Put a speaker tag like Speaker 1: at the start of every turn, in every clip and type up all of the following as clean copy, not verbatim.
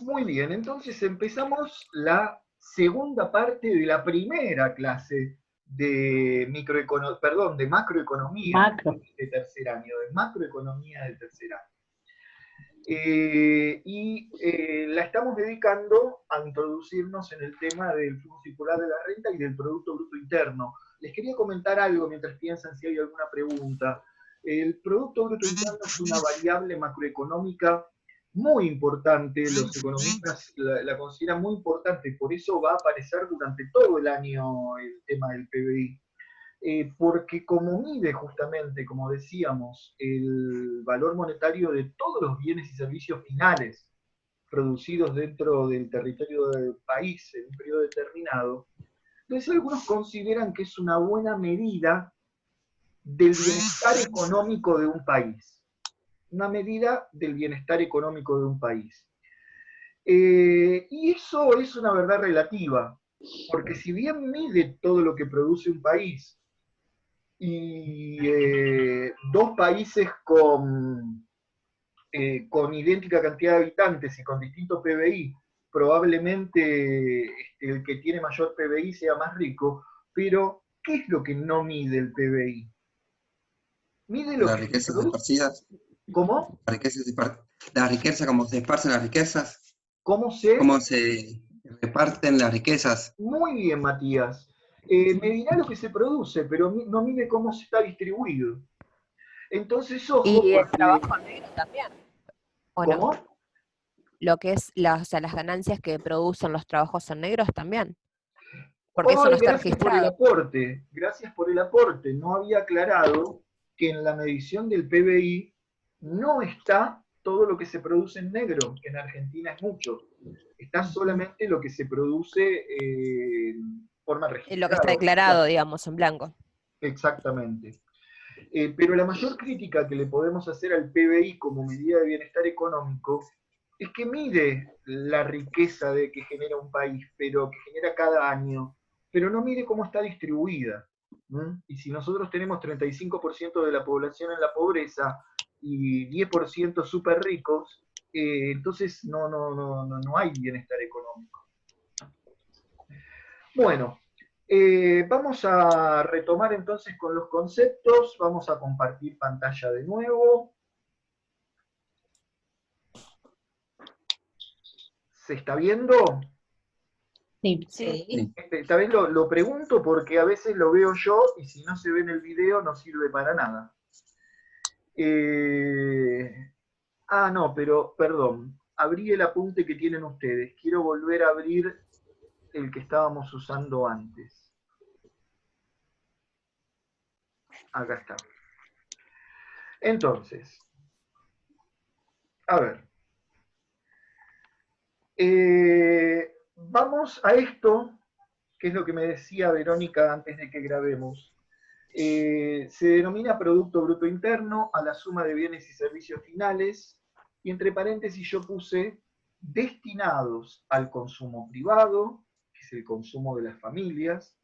Speaker 1: Muy bien, entonces empezamos la segunda parte de la primera clase de de macroeconomía
Speaker 2: Macro.
Speaker 1: de tercer año, de macroeconomía de tercer año. La estamos dedicando a introducirnos en el tema del flujo circular de la renta y del Producto Bruto Interno. Les quería comentar algo mientras piensan si hay alguna pregunta. El Producto Bruto Interno es una variable macroeconómica muy importante, los economistas la consideran muy importante, por eso va a aparecer durante todo el año el tema del PBI. Porque como mide justamente, como decíamos, el valor monetario de todos los bienes y servicios finales producidos dentro del territorio del país en un periodo determinado, entonces algunos consideran que es una buena medida del bienestar económico de un país. Una medida del bienestar económico de un país. Y eso es una verdad relativa, porque si bien mide todo lo que produce un país, y dos países con idéntica cantidad de habitantes y con distinto PBI, probablemente el que tiene mayor PBI sea más rico, pero ¿qué es lo que no mide el PBI? Mide lo
Speaker 3: Las
Speaker 1: que se
Speaker 3: riquezas
Speaker 1: produce.
Speaker 3: esparcidas,
Speaker 1: ¿Cómo?
Speaker 3: la riqueza, cómo se esparcen las riquezas,
Speaker 1: ¿Cómo se?
Speaker 3: cómo se reparten las riquezas.
Speaker 1: Muy bien, Matías. Medirá lo que se produce, pero no mide cómo se está distribuido. Entonces, ojo,
Speaker 4: Y el
Speaker 1: porque...
Speaker 4: trabajo negro también, ¿o no?
Speaker 1: ¿Cómo?
Speaker 4: Lo que es o sea, las ganancias que producen los trabajos en negros también, porque eso no
Speaker 1: Ay,
Speaker 4: está
Speaker 1: gracias por el
Speaker 4: registrado.
Speaker 1: aporte, gracias por el aporte. No había aclarado que en la medición del PBI no está todo lo que se produce en negro, que en Argentina es mucho. Está solamente lo que se produce en forma
Speaker 4: Lo que
Speaker 1: registrada.
Speaker 4: está declarado, digamos, en blanco.
Speaker 1: Exactamente. Pero la mayor crítica que le podemos hacer al PBI como medida de bienestar económico es que mide la riqueza que genera un país, pero que genera cada año, pero no mide cómo está distribuida. Y si nosotros tenemos 35% de la población en la pobreza y 10% súper ricos, entonces no hay bienestar económico. Bueno, vamos a retomar entonces con los conceptos, vamos a compartir pantalla de nuevo. ¿Se está viendo?
Speaker 2: Sí.
Speaker 4: Sí.
Speaker 1: Esta vez lo pregunto porque a veces lo veo yo y si no se ve en el video no sirve para nada. No, pero perdón, abrí el apunte que tienen ustedes. Quiero volver a abrir el que estábamos usando antes. Acá está. Entonces, a ver. Vamos a esto, que es lo que me decía Verónica antes de que grabemos. Se denomina Producto Bruto Interno a la suma de bienes y servicios finales, y entre paréntesis yo puse destinados al consumo privado, que es el consumo de las familias,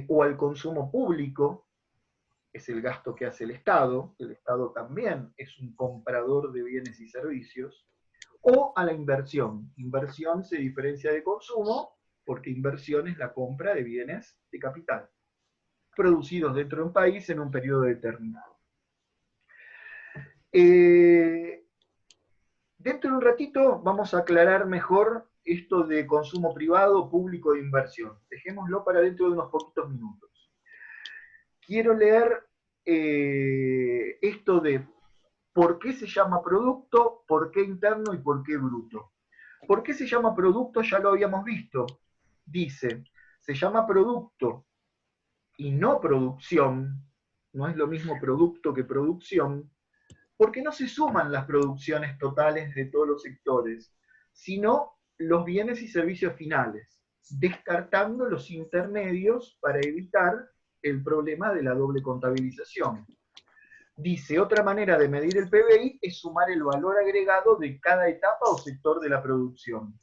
Speaker 1: o al consumo público, que es el gasto que hace el Estado también es un comprador de bienes y servicios, o a la inversión. Inversión se diferencia de consumo porque inversión es la compra de bienes de capital producidos dentro de un país en un periodo determinado. Dentro de un ratito vamos a aclarar mejor esto de consumo privado, público e inversión. Dejémoslo para dentro de unos poquitos minutos. Quiero leer esto de por qué se llama producto, por qué interno y por qué bruto. ¿Por qué se llama producto? Ya lo habíamos visto. Dice, se llama producto y no producción, no es lo mismo producto que producción, porque no se suman las producciones totales de todos los sectores, sino los bienes y servicios finales, descartando los intermedios para evitar el problema de la doble contabilización. Dice, otra manera de medir el PBI es sumar el valor agregado de cada etapa o sector de la producción.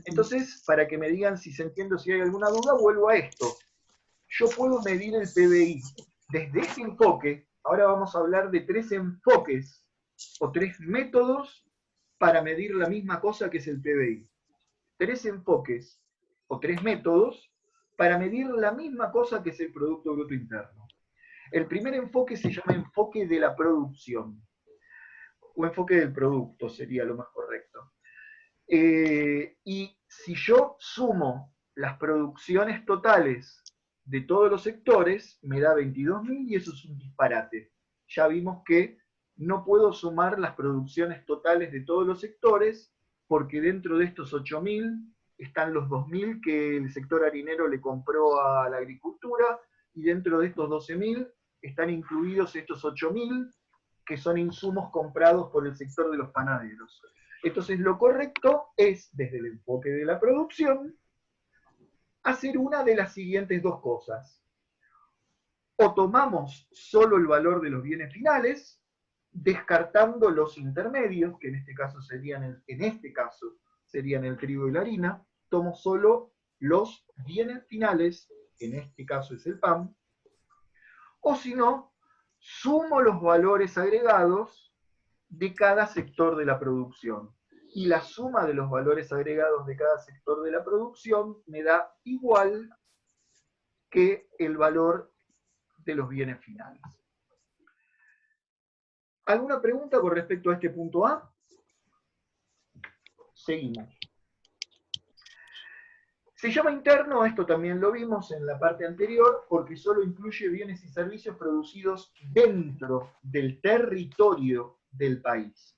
Speaker 1: Entonces, para que me digan si se entiende o si hay alguna duda, vuelvo a esto. Yo puedo medir el PBI desde ese enfoque. Ahora vamos a hablar de 3 enfoques o 3 métodos para medir la misma cosa que es el PBI. 3 enfoques o 3 métodos para medir la misma cosa que es el Producto Bruto Interno. El primer enfoque se llama enfoque de la producción, o enfoque del producto sería lo más correcto. Y si yo sumo las producciones totales de todos los sectores, me da 22.000 y eso es un disparate. Ya vimos que no puedo sumar las producciones totales de todos los sectores, porque dentro de estos 8.000 están los 2.000 que el sector harinero le compró a la agricultura, y dentro de estos 12.000 están incluidos estos 8.000 que son insumos comprados por el sector de los panaderos. Entonces lo correcto es, desde el enfoque de la producción, hacer una de las siguientes dos cosas. O tomamos solo el valor de los bienes finales, descartando los intermedios, que en este caso serían el trigo y la harina, tomo solo los bienes finales, en este caso es el pan, o si no, sumo los valores agregados de cada sector de la producción. Y la suma de los valores agregados de cada sector de la producción me da igual que el valor de los bienes finales. ¿Alguna pregunta con respecto a este punto A? Seguimos. Se llama interno, esto también lo vimos en la parte anterior, porque solo incluye bienes y servicios producidos dentro del territorio del país,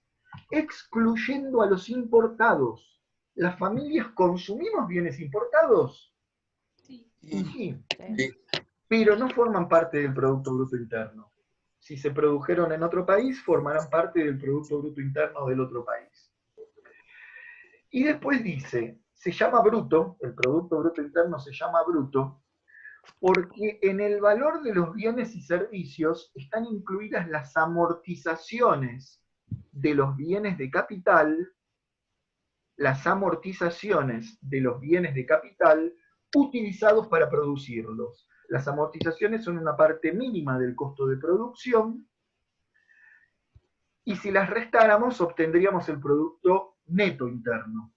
Speaker 1: excluyendo a los importados. ¿Las familias consumimos bienes importados?
Speaker 3: Sí.
Speaker 1: Sí,
Speaker 3: Sí.
Speaker 1: pero no forman parte del Producto Bruto Interno. Si se produjeron en otro país, formarán parte del Producto Bruto Interno del otro país. Y después dice, se llama bruto, el Producto Bruto Interno se llama bruto, porque en el valor de los bienes y servicios están incluidas las amortizaciones de los bienes de capital, utilizados para producirlos. Las amortizaciones son una parte mínima del costo de producción, y si las restáramos obtendríamos el Producto Neto Interno.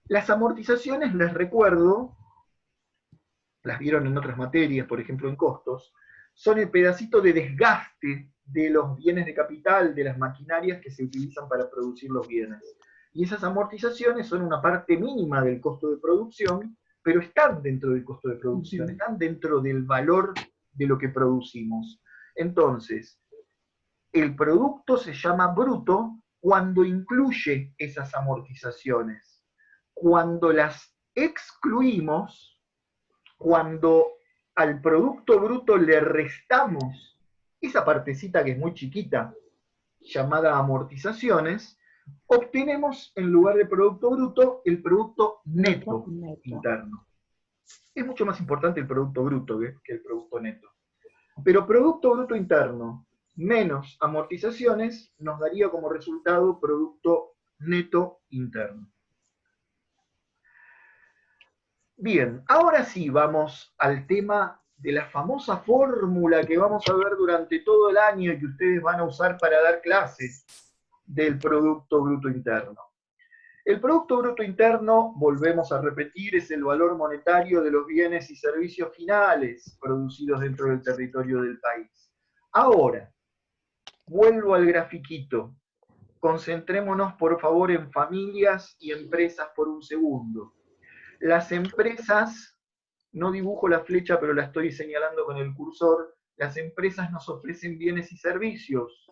Speaker 1: Las amortizaciones, les recuerdo, las vieron en otras materias, por ejemplo en costos, son el pedacito de desgaste de los bienes de capital, de las maquinarias que se utilizan para producir los bienes. Y esas amortizaciones son una parte mínima del costo de producción, pero están dentro del costo de producción, están dentro del valor de lo que producimos. Entonces, el producto se llama bruto cuando incluye esas amortizaciones. Cuando las excluimos, cuando al Producto Bruto le restamos esa partecita que es muy chiquita, llamada amortizaciones, obtenemos en lugar de Producto Bruto el Producto Neto Interno. Es mucho más importante el Producto Bruto que el Producto Neto. Pero Producto Bruto Interno menos amortizaciones nos daría como resultado Producto Neto Interno. Bien, ahora sí vamos al tema de la famosa fórmula que vamos a ver durante todo el año y que ustedes van a usar para dar clases del Producto Bruto Interno. El Producto Bruto Interno, volvemos a repetir, es el valor monetario de los bienes y servicios finales producidos dentro del territorio del país. Ahora, vuelvo al grafiquito. Concentrémonos, por favor, en familias y empresas por un segundo. Las empresas, no dibujo la flecha, pero la estoy señalando con el cursor, las empresas nos ofrecen bienes y servicios.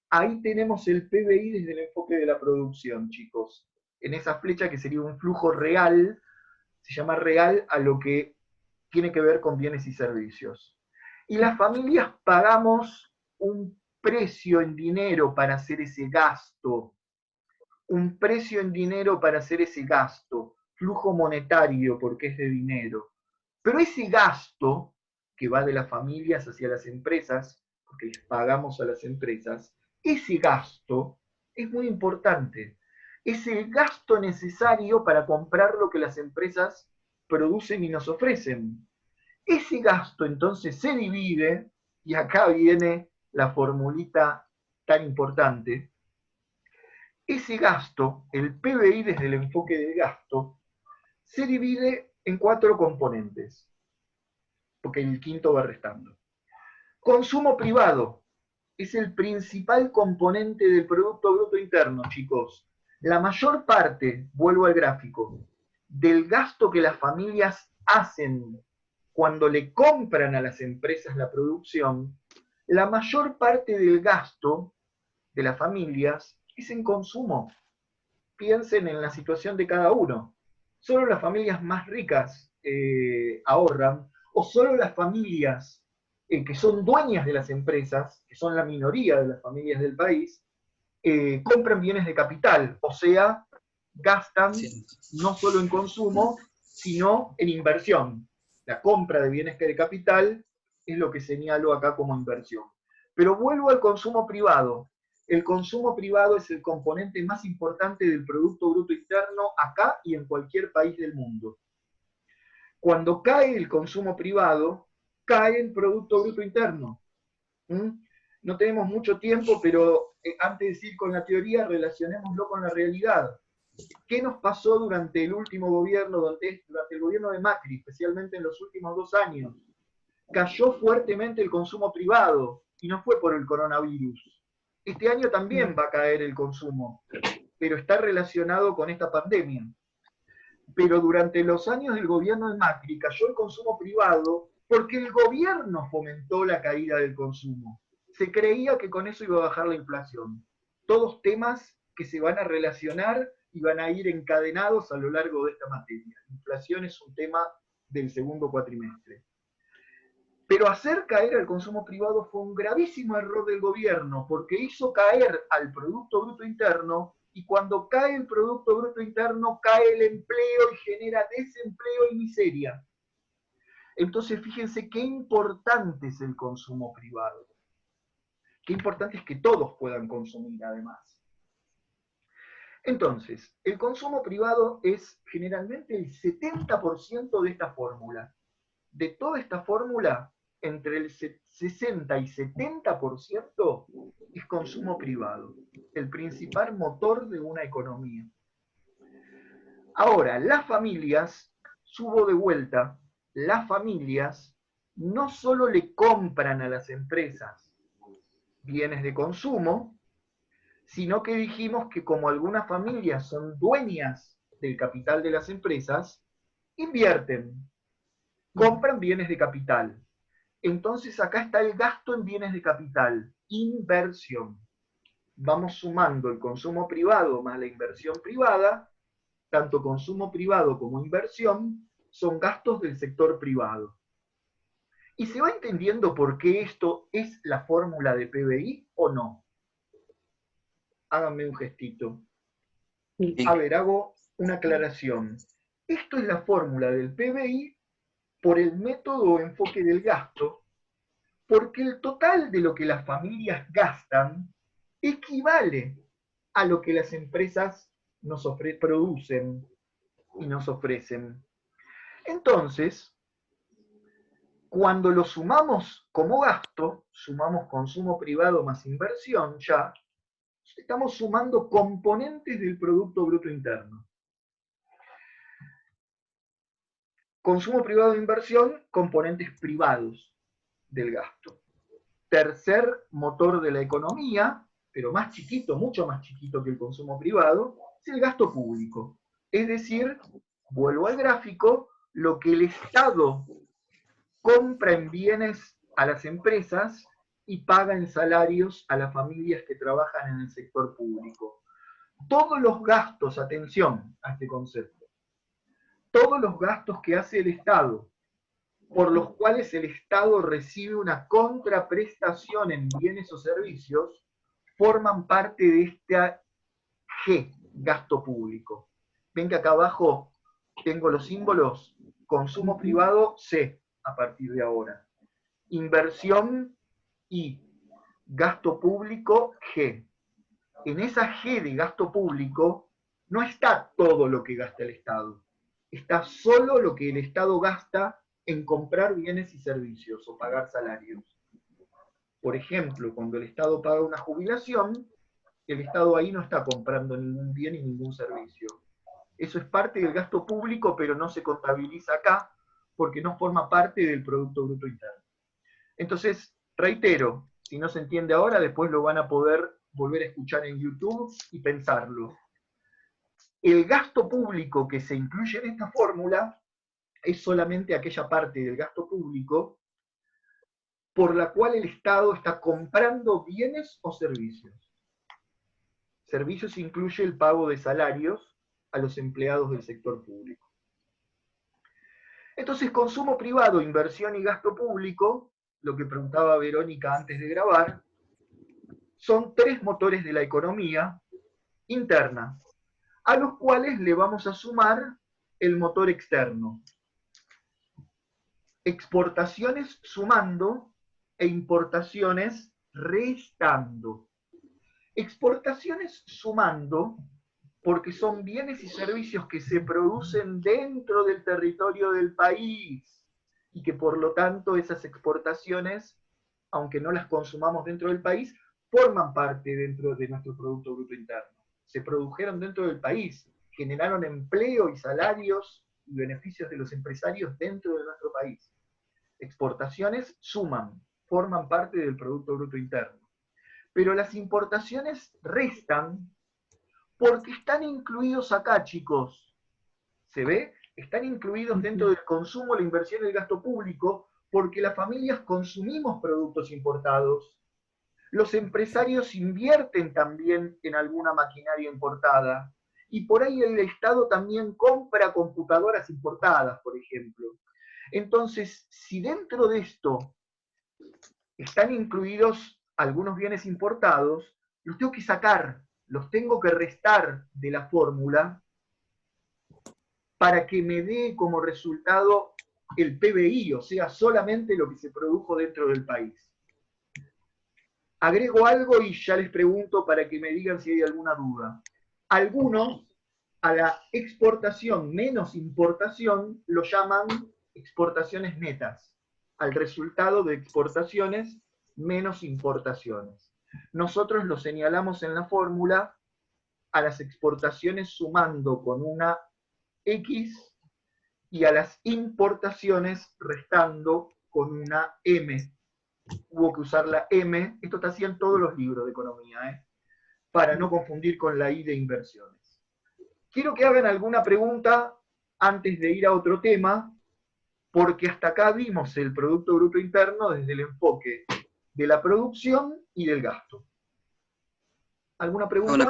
Speaker 1: Ahí tenemos el PBI desde el enfoque de la producción, chicos. En esa flecha que sería un flujo real, se llama real a lo que tiene que ver con bienes y servicios. Y las familias pagamos un precio en dinero para hacer ese gasto. Un precio en dinero para hacer ese gasto. Flujo monetario porque es de dinero. Pero ese gasto que va de las familias hacia las empresas, porque les pagamos a las empresas, ese gasto es muy importante. Es el gasto necesario para comprar lo que las empresas producen y nos ofrecen. Ese gasto entonces se divide, y acá viene la formulita tan importante, ese gasto, el PBI desde el enfoque del gasto, se divide en 4 componentes, porque el quinto va restando. Consumo privado es el principal componente del Producto Bruto Interno, chicos. La mayor parte, vuelvo al gráfico, del gasto que las familias hacen cuando le compran a las empresas la producción, la mayor parte del gasto de las familias es en consumo. Piensen en la situación de cada uno. Solo las familias más ricas ahorran, o solo las familias que son dueñas de las empresas, que son la minoría de las familias del país, compran bienes de capital, o sea, gastan no solo en consumo, sino en inversión. La compra de bienes de capital es lo que señalo acá como inversión. Pero vuelvo al consumo privado. El consumo privado es el componente más importante del Producto Bruto Interno acá y en cualquier país del mundo. Cuando cae el consumo privado, cae el Producto Bruto Interno. No tenemos mucho tiempo, pero antes de seguir con la teoría, relacionémoslo con la realidad. ¿Qué nos pasó durante el último gobierno, durante el gobierno de Macri, especialmente en los últimos 2 años? Cayó fuertemente el consumo privado, y no fue por el coronavirus. Este año también va a caer el consumo, pero está relacionado con esta pandemia. Pero durante los años del gobierno de Macri cayó el consumo privado porque el gobierno fomentó la caída del consumo. Se creía que con eso iba a bajar la inflación. Todos temas que se van a relacionar y van a ir encadenados a lo largo de esta materia. La inflación es un tema del segundo cuatrimestre. Pero hacer caer al consumo privado fue un gravísimo error del gobierno, porque hizo caer al Producto Bruto Interno, y cuando cae el Producto Bruto Interno, cae el empleo y genera desempleo y miseria. Entonces, fíjense qué importante es el consumo privado. Qué importante es que todos puedan consumir, además. Entonces, el consumo privado es generalmente el 70% de esta fórmula. De toda esta fórmula, entre el 60 y 70% es consumo privado, el principal motor de una economía. Ahora, las familias, subo de vuelta, las familias no solo le compran a las empresas bienes de consumo, sino que dijimos que como algunas familias son dueñas del capital de las empresas, invierten, compran bienes de capital. Entonces acá está el gasto en bienes de capital, inversión. Vamos sumando el consumo privado más la inversión privada, tanto consumo privado como inversión son gastos del sector privado. ¿Y se va entendiendo por qué esto es la fórmula de PBI o no? Háganme un gestito. A ver, hago una aclaración. Esto es la fórmula del PBI por el método o enfoque del gasto, porque el total de lo que las familias gastan equivale a lo que las empresas nos producen y nos ofrecen. Entonces, cuando lo sumamos como gasto, sumamos consumo privado más inversión, ya estamos sumando componentes del Producto Bruto Interno. Consumo privado e inversión, componentes privados del gasto. Tercer motor de la economía, pero más chiquito, mucho más chiquito que el consumo privado, es el gasto público. Es decir, vuelvo al gráfico, lo que el Estado compra en bienes a las empresas y paga en salarios a las familias que trabajan en el sector público. Todos los gastos, atención a este concepto, todos los gastos que hace el Estado, por los cuales el Estado recibe una contraprestación en bienes o servicios, forman parte de esta G, gasto público. Ven que acá abajo tengo los símbolos, consumo privado, C, a partir de ahora. Inversión, I. Gasto público, G. En esa G de gasto público no está todo lo que gasta el Estado. Está solo lo que el Estado gasta en comprar bienes y servicios o pagar salarios. Por ejemplo, cuando el Estado paga una jubilación, el Estado ahí no está comprando ningún bien y ningún servicio. Eso es parte del gasto público, pero no se contabiliza acá porque no forma parte del Producto Bruto Interno. Entonces, reitero, si no se entiende ahora, después lo van a poder volver a escuchar en YouTube y pensarlo. El gasto público que se incluye en esta fórmula es solamente aquella parte del gasto público por la cual el Estado está comprando bienes o servicios. Servicios incluye el pago de salarios a los empleados del sector público. Entonces, consumo privado, inversión y gasto público, lo que preguntaba Verónica antes de grabar, son tres motores de la economía interna, a los cuales le vamos a sumar el motor externo. Exportaciones sumando e importaciones restando. Exportaciones sumando porque son bienes y servicios que se producen dentro del territorio del país y que por lo tanto esas exportaciones, aunque no las consumamos dentro del país, forman parte dentro de nuestro Producto Bruto Interno. Se produjeron dentro del país, generaron empleo y salarios y beneficios de los empresarios dentro de nuestro país. Exportaciones suman, forman parte del Producto Bruto Interno. Pero las importaciones restan porque están incluidos acá, chicos. ¿Se ve? Están incluidos dentro del consumo, la inversión y el gasto público, porque las familias consumimos productos importados. Los empresarios invierten también en alguna maquinaria importada. Y por ahí el Estado también compra computadoras importadas, por ejemplo. Entonces, si dentro de esto están incluidos algunos bienes importados, los tengo que sacar, los tengo que restar de la fórmula para que me dé como resultado el PBI, o sea, solamente lo que se produjo dentro del país. Agrego algo y ya les pregunto para que me digan si hay alguna duda. Algunos a la exportación menos importación lo llaman exportaciones netas, al resultado de exportaciones menos importaciones. Nosotros lo señalamos en la fórmula a las exportaciones sumando con una X y a las importaciones restando con una M. Hubo que usar la M, esto está así en todos los libros de economía, para no confundir con la I de inversiones. Quiero que hagan alguna pregunta antes de ir a otro tema, porque hasta acá vimos el Producto Bruto Interno desde el enfoque de la producción y del gasto. ¿Alguna pregunta?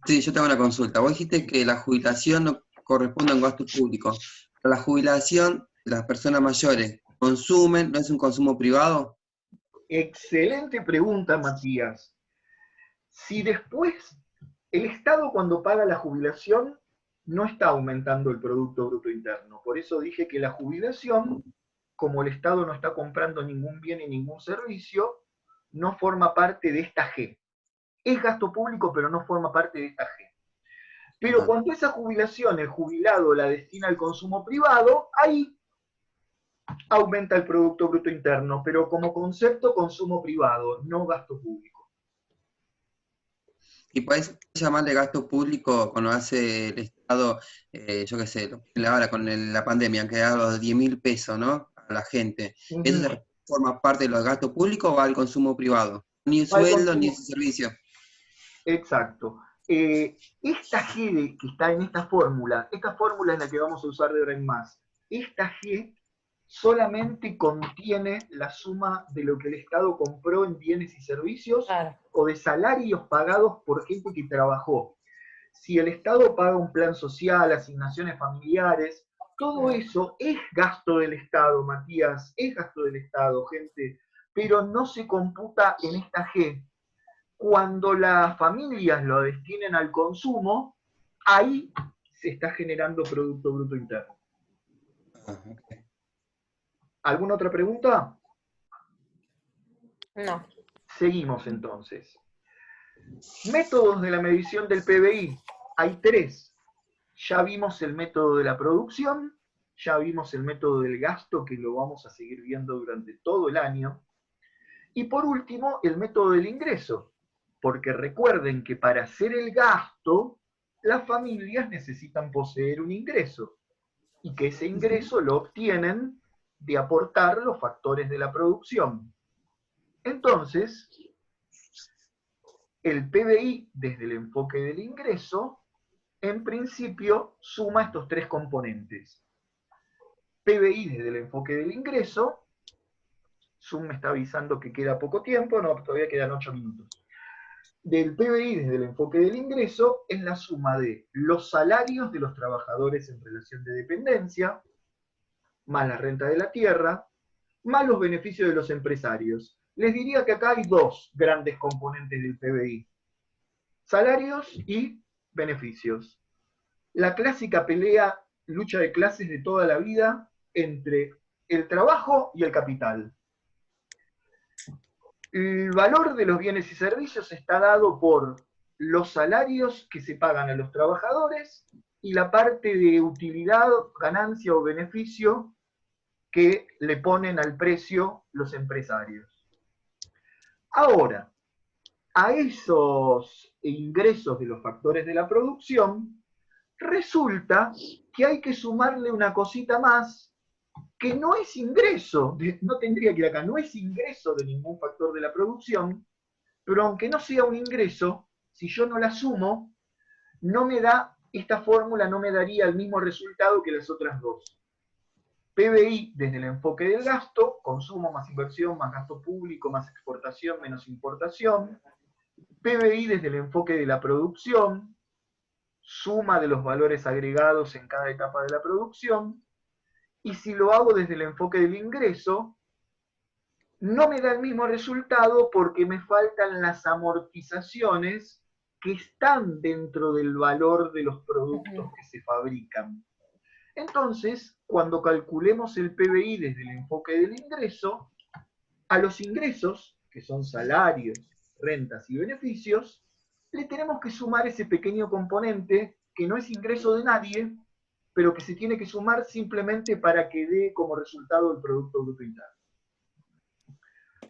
Speaker 3: Sí, yo tengo una consulta. Vos dijiste que la jubilación no corresponde a un gasto público. Pero la jubilación, las personas mayores, ¿consumen? ¿No es un consumo privado?
Speaker 1: Excelente pregunta, Matías. Si después el Estado cuando paga la jubilación no está aumentando el Producto Bruto Interno. Por eso dije que la jubilación, como el Estado no está comprando ningún bien y ningún servicio, no forma parte de esta G. Es gasto público, pero no forma parte de esta G. Pero cuando esa jubilación, el jubilado la destina al consumo privado, ahí aumenta el Producto Bruto Interno, pero como concepto consumo privado, no gasto público.
Speaker 3: ¿Y podés llamarle gasto público cuando hace el Estado, yo qué sé, ahora con la pandemia, han quedado los 10.000 pesos, ¿no? A la gente. ¿Eso forma parte de los gastos públicos o va al consumo privado? Ni sueldo ni servicio.
Speaker 1: Exacto. Esta G que está en esta fórmula es la que vamos a usar de ahora en más. Esta G solamente contiene la suma de lo que el Estado compró en bienes y servicios o de salarios pagados por gente que trabajó. Si el Estado paga un plan social, asignaciones familiares, todo eso es gasto del Estado, Matías, es gasto del Estado, gente, pero no se computa en esta G. Cuando las familias lo destinen al consumo, ahí se está generando Producto Bruto Interno. ¿Alguna otra pregunta?
Speaker 2: No.
Speaker 1: Seguimos entonces. Métodos de la medición del PBI. Hay tres. Ya vimos el método de la producción, ya vimos el método del gasto, que lo vamos a seguir viendo durante todo el año. Y por último, el método del ingreso. Porque recuerden que para hacer el gasto, las familias necesitan poseer un ingreso, y que ese ingreso lo obtienen de aportar los factores de la producción. Entonces, el PBI, desde el enfoque del ingreso, en principio suma estos tres componentes. PBI desde el enfoque del ingreso, Zoom me está avisando que queda poco tiempo, no, todavía quedan 8 minutos. Del PBI desde el enfoque del ingreso es la suma de los salarios de los trabajadores en relación de dependencia, más la renta de la tierra, más los beneficios de los empresarios. Les diría que acá hay dos grandes componentes del PBI: salarios y beneficios. La clásica pelea, lucha de clases de toda la vida entre el trabajo y el capital. El valor de los bienes y servicios está dado por los salarios que se pagan a los trabajadores y la parte de utilidad, ganancia o beneficio que le ponen al precio los empresarios. Ahora, a esos ingresos de los factores de la producción, resulta que hay que sumarle una cosita más que no es ingreso, no tendría que ir acá, no es ingreso de ningún factor de la producción, pero aunque no sea un ingreso, si yo no la sumo, no me da, esta fórmula no me daría el mismo resultado que las otras dos. PBI desde el enfoque del gasto, consumo más inversión, más gasto público, más exportación, menos importación. PBI desde el enfoque de la producción, suma de los valores agregados en cada etapa de la producción. Y si lo hago desde el enfoque del ingreso, no me da el mismo resultado porque me faltan las amortizaciones que están dentro del valor de los productos que se fabrican. Entonces, cuando calculemos el PBI desde el enfoque del ingreso, a los ingresos, que son salarios, rentas y beneficios, le tenemos que sumar ese pequeño componente que no es ingreso de nadie, pero que se tiene que sumar simplemente para que dé como resultado el Producto Bruto Interno.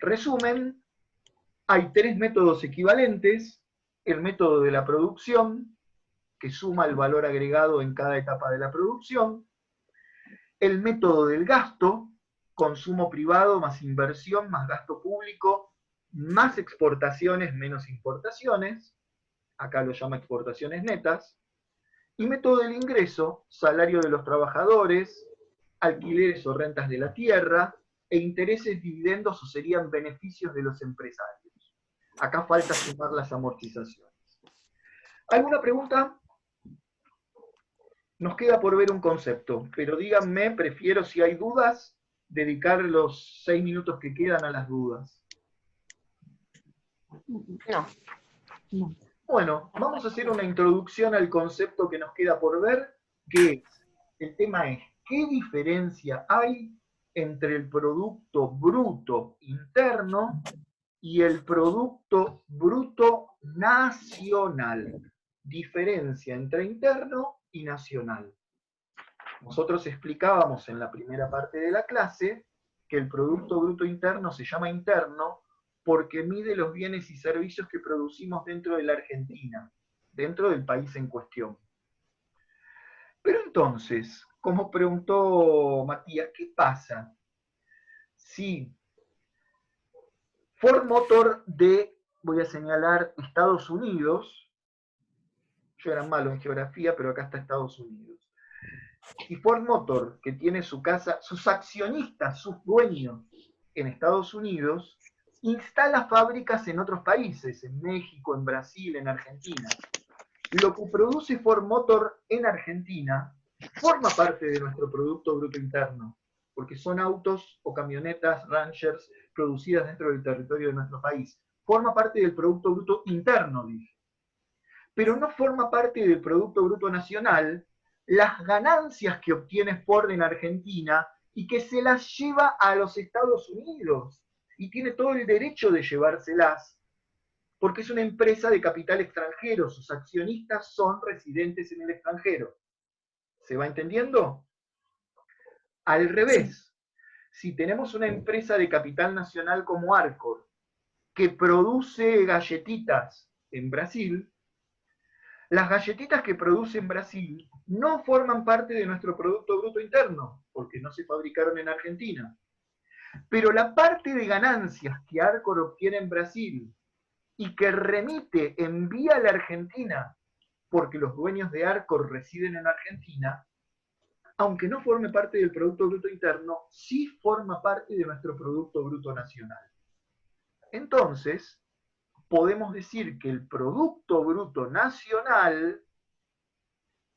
Speaker 1: Resumen, hay tres métodos equivalentes: el método de la producción, que suma el valor agregado en cada etapa de la producción; el método del gasto, consumo privado más inversión más gasto público, más exportaciones menos importaciones, acá lo llama exportaciones netas; y método del ingreso, salario de los trabajadores, alquileres o rentas de la tierra, e intereses, dividendos o serían beneficios de los empresarios. Acá falta sumar las amortizaciones. ¿Alguna pregunta? Nos queda por ver un concepto, pero díganme, prefiero, si hay dudas, dedicar los 6 minutos que quedan a las dudas.
Speaker 4: No.
Speaker 2: No.
Speaker 1: Bueno, vamos a hacer una introducción al concepto que nos queda por ver, que el tema es: ¿qué diferencia hay entre el Producto Bruto Interno y el Producto Bruto Nacional? Diferencia entre interno y nacional. Nosotros explicábamos en la primera parte de la clase que el Producto Bruto Interno se llama interno porque mide los bienes y servicios que producimos dentro de la Argentina, dentro del país en cuestión. Pero entonces, como preguntó Matías, ¿qué pasa si Ford Motor de, voy a señalar, Estados Unidos, yo era malo en geografía, pero acá está Estados Unidos, y Ford Motor, que tiene su casa, sus accionistas, sus dueños en Estados Unidos, instala fábricas en otros países, en México, en Brasil, en Argentina? Lo que produce Ford Motor en Argentina forma parte de nuestro Producto Bruto Interno, porque son autos o camionetas Rangers producidas dentro del territorio de nuestro país. Forma parte del Producto Bruto Interno, dije. Pero no forma parte del Producto Bruto Nacional las ganancias que obtiene Ford en Argentina y que se las lleva a los Estados Unidos. Y tiene todo el derecho de llevárselas, porque es una empresa de capital extranjero, sus accionistas son residentes en el extranjero. ¿Se va entendiendo? Al revés, si tenemos una empresa de capital nacional como Arcor, que produce galletitas en Brasil, las galletitas que produce en Brasil no forman parte de nuestro Producto Bruto Interno, porque no se fabricaron en Argentina. Pero la parte de ganancias que Arcor obtiene en Brasil y que remite, envía a la Argentina, porque los dueños de Arcor residen en Argentina, aunque no forme parte del Producto Bruto Interno, sí forma parte de nuestro Producto Bruto Nacional. Entonces, podemos decir que el Producto Bruto Nacional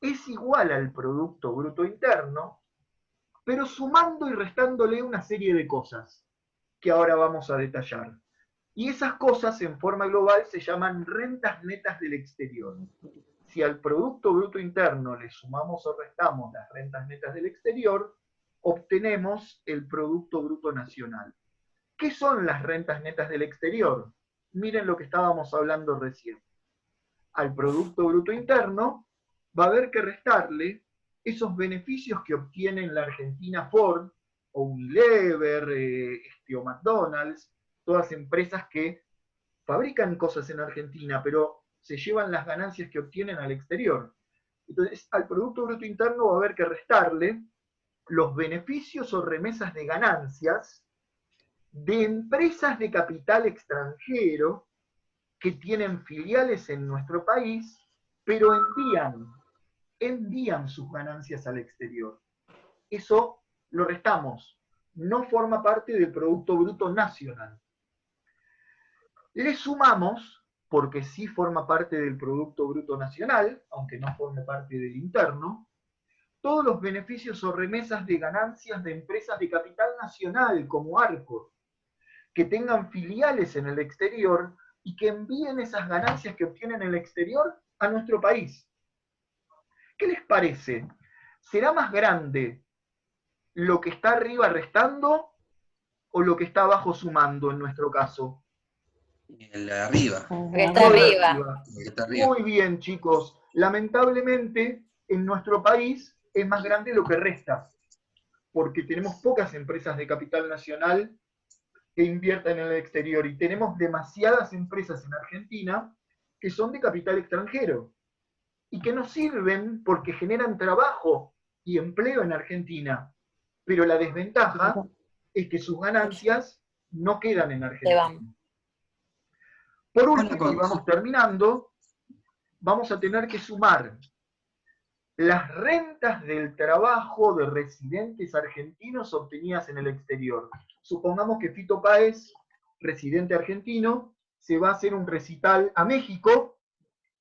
Speaker 1: es igual al Producto Bruto Interno, pero sumando y restándole una serie de cosas que ahora vamos a detallar. Y esas cosas en forma global se llaman rentas netas del exterior. Si al Producto Bruto Interno le sumamos o restamos las rentas netas del exterior, obtenemos el Producto Bruto Nacional. ¿Qué son las rentas netas del exterior? Miren lo que estábamos hablando recién. Al Producto Bruto Interno va a haber que restarle esos beneficios que obtiene en la Argentina Ford, o Unilever, o McDonald's, todas empresas que fabrican cosas en Argentina, pero se llevan las ganancias que obtienen al exterior. Entonces, al Producto Bruto Interno va a haber que restarle los beneficios o remesas de ganancias de empresas de capital extranjero que tienen filiales en nuestro país, pero envían sus ganancias al exterior. Eso lo restamos, no forma parte del Producto Bruto Nacional. Le sumamos, porque sí forma parte del Producto Bruto Nacional, aunque no forme parte del interno, todos los beneficios o remesas de ganancias de empresas de capital nacional, como Arcor, que tengan filiales en el exterior y que envíen esas ganancias que obtienen en el exterior a nuestro país. ¿Qué les parece? ¿Será más grande lo que está arriba restando o lo que está abajo sumando en nuestro caso?
Speaker 3: El de arriba.
Speaker 2: Está arriba.
Speaker 1: Muy bien, chicos. Lamentablemente, en nuestro país es más grande lo que resta, porque tenemos pocas empresas de capital nacional que inviertan en el exterior y tenemos demasiadas empresas en Argentina que son de capital extranjero y que nos sirven porque generan trabajo y empleo en Argentina, pero la desventaja es que sus ganancias no quedan en Argentina. Por último, y vamos terminando, vamos a tener que sumar las rentas del trabajo de residentes argentinos obtenidas en el exterior. Supongamos que Fito Páez, residente argentino, se va a hacer un recital a México,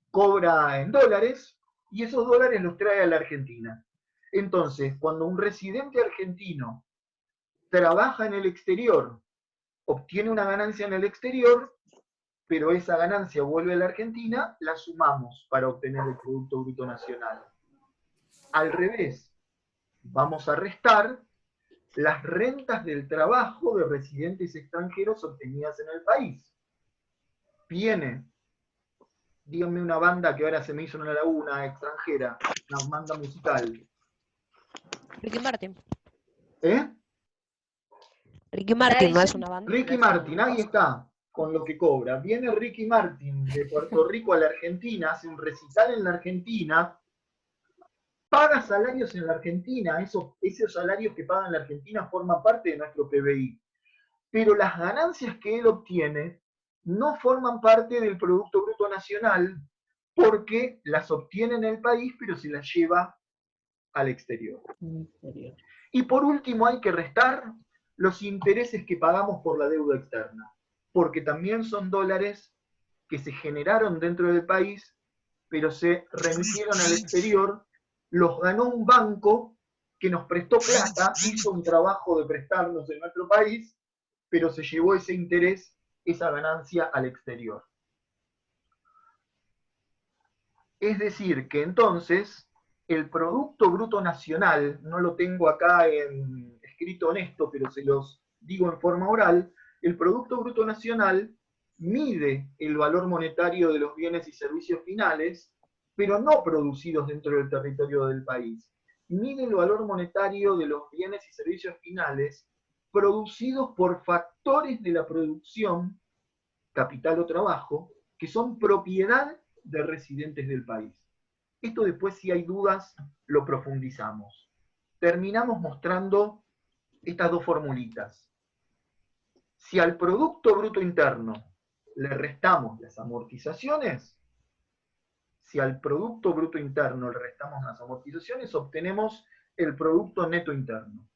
Speaker 1: cobra en dólares, y esos dólares los trae a la Argentina. Entonces, cuando un residente argentino trabaja en el exterior, obtiene una ganancia en el exterior, pero esa ganancia vuelve a la Argentina, la sumamos para obtener el Producto Bruto Nacional. Al revés, vamos a restar las rentas del trabajo de residentes extranjeros obtenidas en el país. Viene, díganme una banda que ahora se me hizo una laguna extranjera, una banda musical.
Speaker 4: Ricky Martin.
Speaker 1: ¿Eh?
Speaker 4: Ricky Martin, ¿no es una banda?
Speaker 1: Ricky Martin, ahí está, con lo que cobra. Viene Ricky Martin de Puerto Rico a la Argentina, hace un recital en la Argentina, paga salarios en la Argentina, esos salarios que paga en la Argentina forman parte de nuestro PBI. Pero las ganancias que él obtiene no forman parte del Producto Bruto Nacional porque las obtiene en el país, pero se las lleva al exterior. Y por último hay que restar los intereses que pagamos por la deuda externa, porque también son dólares que se generaron dentro del país, pero se remitieron al exterior, los ganó un banco que nos prestó plata, hizo un trabajo de prestarnos en nuestro país, pero se llevó ese interés, esa ganancia al exterior. Es decir, que entonces el Producto Bruto Nacional, no lo tengo acá escrito en esto, pero se los digo en forma oral, el Producto Bruto Nacional mide el valor monetario de los bienes y servicios finales, pero no producidos dentro del territorio del país. Mide el valor monetario de los bienes y servicios finales producidos por factores de la producción capital o trabajo, que son propiedad de residentes del país. Esto después, si hay dudas, lo profundizamos. Terminamos mostrando estas dos formulitas. Si al Producto Bruto Interno le restamos las amortizaciones, si al Producto Bruto Interno le restamos las amortizaciones, obtenemos el Producto Neto Interno.